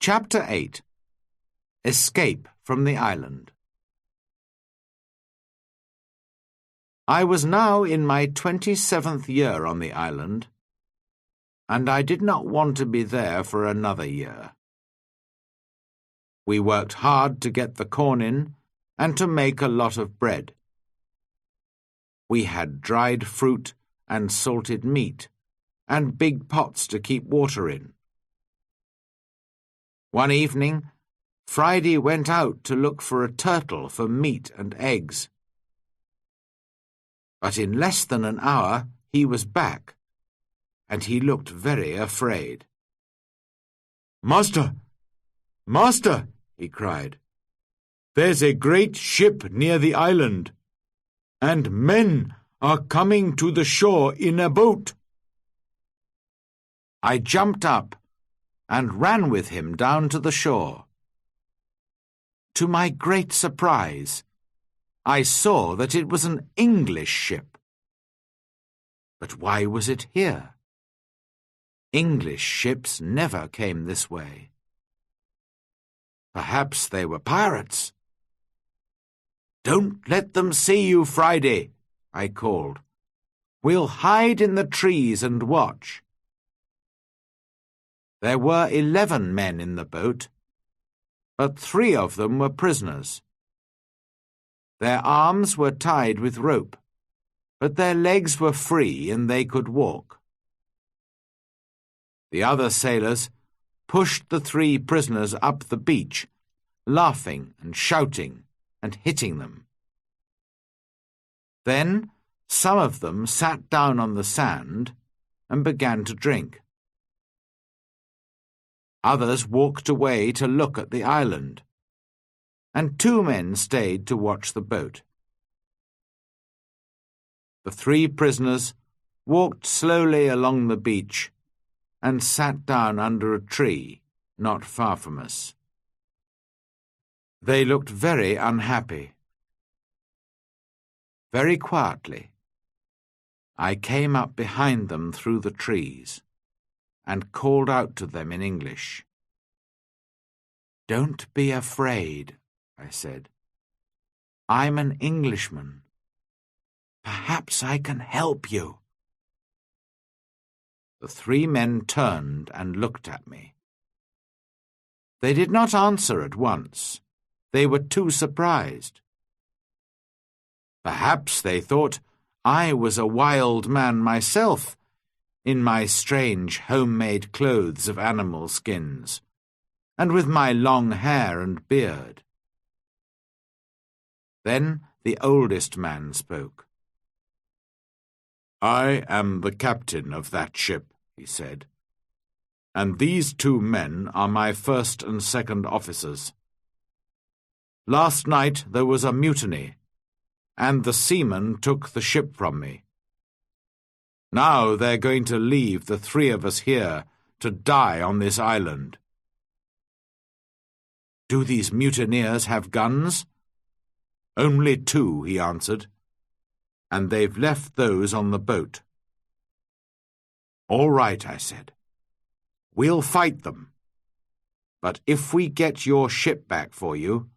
Chapter 8. Escape from the Island. I was now in my 27th year on the island, and I did not want to be there for another year. We worked hard to get the corn in and to make a lot of bread. We had dried fruit and salted meat, and big pots to keep water in. One evening, Friday went out to look for a turtle for meat and eggs. But in less than an hour he was back, and he looked very afraid. "Master! Master!" he cried. "There's a great ship near the island, and men are coming to the shore in a boat." I jumped up and ran with him down to the shore. To my great surprise, I saw that it was an English ship. But why was it here? English ships never came this way. Perhaps they were pirates. "Don't let them see you, Friday," I called. "We'll hide in the trees and watch." There were 11 men in the boat, but 3 of them were prisoners. Their arms were tied with rope, but their legs were free and they could walk. The other sailors pushed the 3 prisoners up the beach, laughing and shouting and hitting them. Then some of them sat down on the sand and began to drink. Others walked away to look at the island, and 2 men stayed to watch the boat. The 3 prisoners walked slowly along the beach and sat down under a tree not far from us. They looked very unhappy. Very quietly, I came up behind them through the trees and called out to them in English. "Don't be afraid," I said. "I'm an Englishman. Perhaps I can help you." The 3 men turned and looked at me. They did not answer at once. They were too surprised. Perhaps they thought I was a wild man myself, in my strange homemade clothes of animal skins, and with my long hair and beard. Then the oldest man spoke. "I am the captain of that ship," he said, "and these 2 men are my first and second officers. Last night there was a mutiny, and the seamen took the ship from me. Now they're going to leave the 3 of us here to die on this island." "Do these mutineers have guns?" "Only 2, he answered, "and they've left those on the boat." "All right," I said. "We'll fight them. But if we get your ship back for you,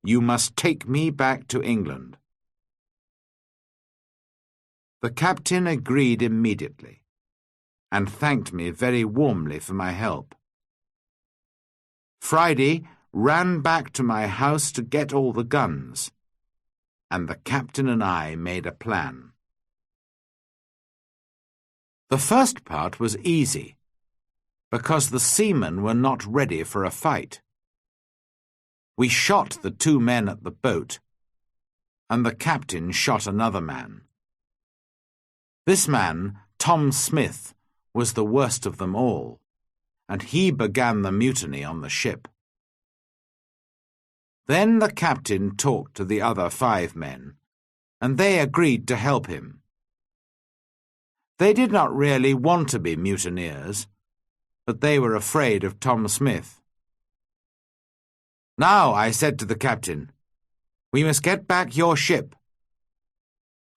you must take me back to England." The captain agreed immediately, and thanked me very warmly for my help. Friday ran back to my house to get all the guns, and the captain and I made a plan. The first part was easy, because the seamen were not ready for a fight. We shot the 2 men at the boat, and the captain shot another man. This man, Tom Smith, was the worst of them all, and he began the mutiny on the ship. Then the captain talked to the other 5 men, and they agreed to help him. They did not really want to be mutineers, but they were afraid of Tom Smith. "Now," I said to the captain, "we must get back your ship.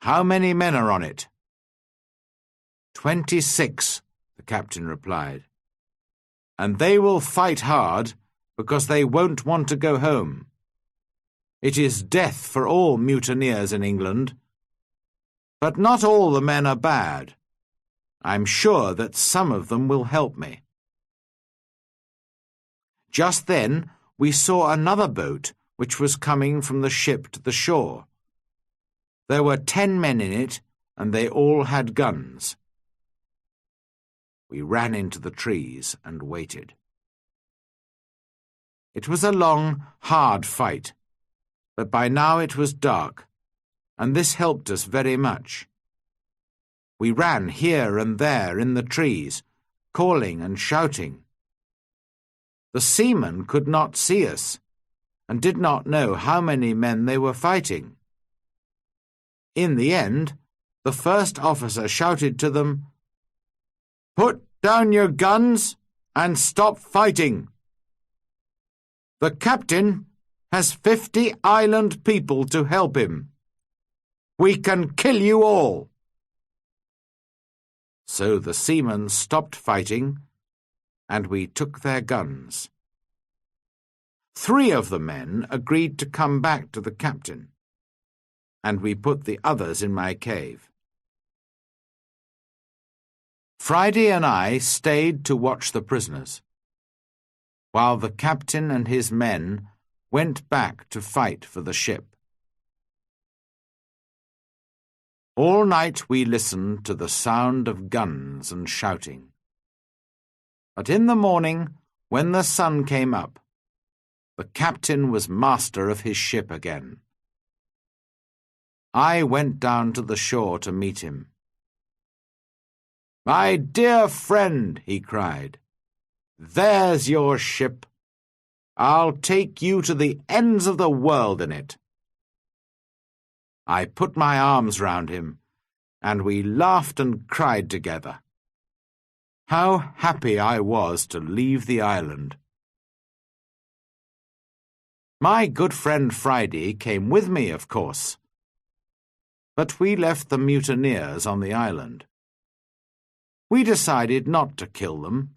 How many men are on it?" 26, the captain replied. and they will fight hard because they won't want to go home. It is death for all mutineers in England. But not all the men are bad. I'm sure that some of them will help me." Just then we saw another boat which was coming from the ship to the shore. There were 10 men in it, and they all had guns. We ran into the trees and waited. It was a long, hard fight, but by now it was dark, and this helped us very much. We ran here and there in the trees, calling and shouting. The seamen could not see us, and did not know how many men they were fighting. In the end, the first officer shouted to them, "Put down your guns and stop fighting. The captain has 50 island people to help him. We can kill you all." So the seamen stopped fighting, and we took their guns. 3 of the men agreed to come back to the captain, and we put the others in my cave. Friday and I stayed to watch the prisoners, while the captain and his men went back to fight for the ship. All night we listened to the sound of guns and shouting. But in the morning, when the sun came up, the captain was master of his ship again. I went down to the shore to meet him. "My dear friend," he cried, "there's your ship. I'll take you to the ends of the world in it." I put my arms round him, and we laughed and cried together. How happy I was to leave the island. My good friend Friday came with me, of course. But we left the mutineers on the island. We decided not to kill them.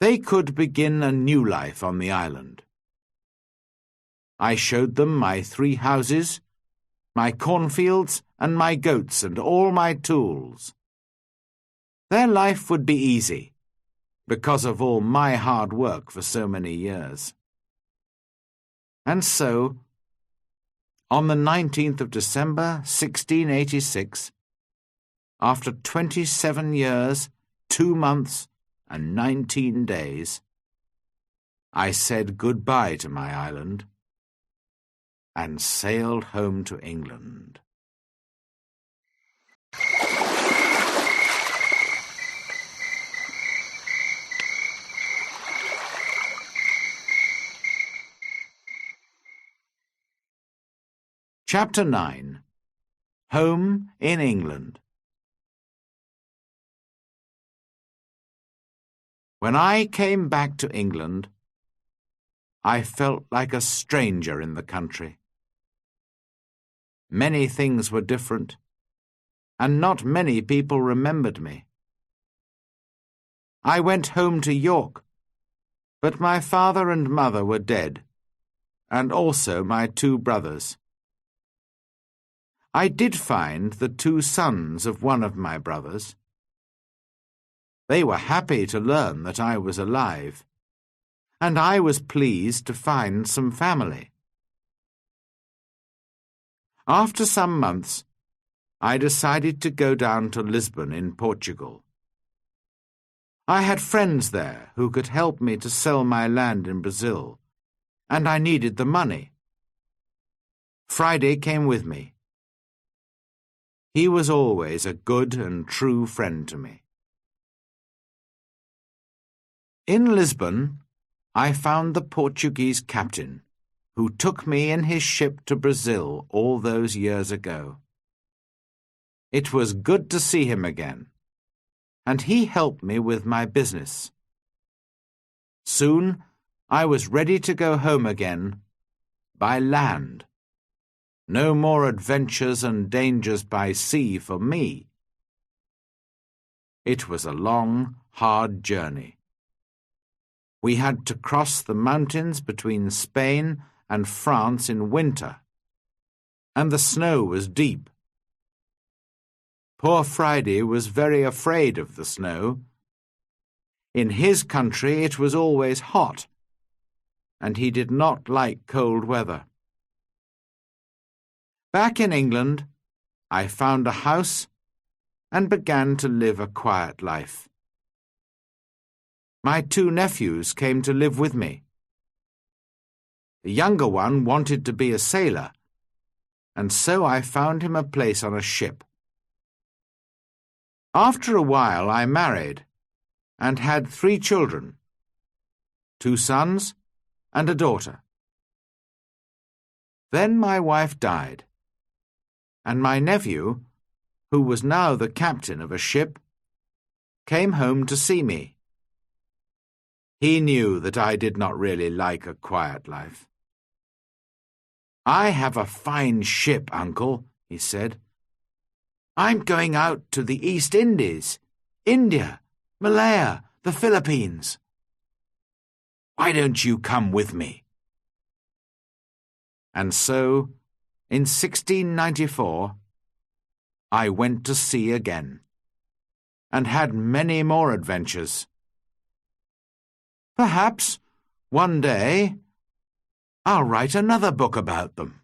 They could begin a new life on the island. I showed them my 3 houses, my cornfields, and my goats, and all my tools. Their life would be easy, because of all my hard work for so many years. And so, on the 19th of December, 1686, after 27 years, 2 months, and 19 days, I said goodbye to my island and sailed home to England. Chapter 9. Home in England. When I came back to England, I felt like a stranger in the country. Many things were different, and not many people remembered me. I went home to York, but my father and mother were dead, and also my 2 brothers. I did find the 2 sons of one of my brothers. They were happy to learn that I was alive, and I was pleased to find some family. After some months, I decided to go down to Lisbon in Portugal. I had friends there who could help me to sell my land in Brazil, and I needed the money. Friday came with me. He was always a good and true friend to me. In Lisbon, I found the Portuguese captain, who took me in his ship to Brazil all those years ago. It was good to see him again, and he helped me with my business. Soon I was ready to go home again, by land. No more adventures and dangers by sea for me. It was a long, hard journey, We had to cross the mountains between Spain and France in winter, and the snow was deep. Poor Friday was very afraid of the snow. In his country it was always hot, and he did not like cold weather. Back in England, I found a house and began to live a quiet life. My 2 nephews came to live with me. The younger one wanted to be a sailor, and so I found him a place on a ship. After a while I married and had 3 children, 2 sons and a daughter. Then my wife died, and my nephew, who was now the captain of a ship, came home to see me. He knew that I did not really like a quiet life. "I have a fine ship, Uncle," he said. "I'm going out to the East Indies, India, Malaya, the Philippines. Why don't you come with me?" And so, in 1694, I went to sea again, and had many more adventures. Perhaps, one day, I'll write another book about them.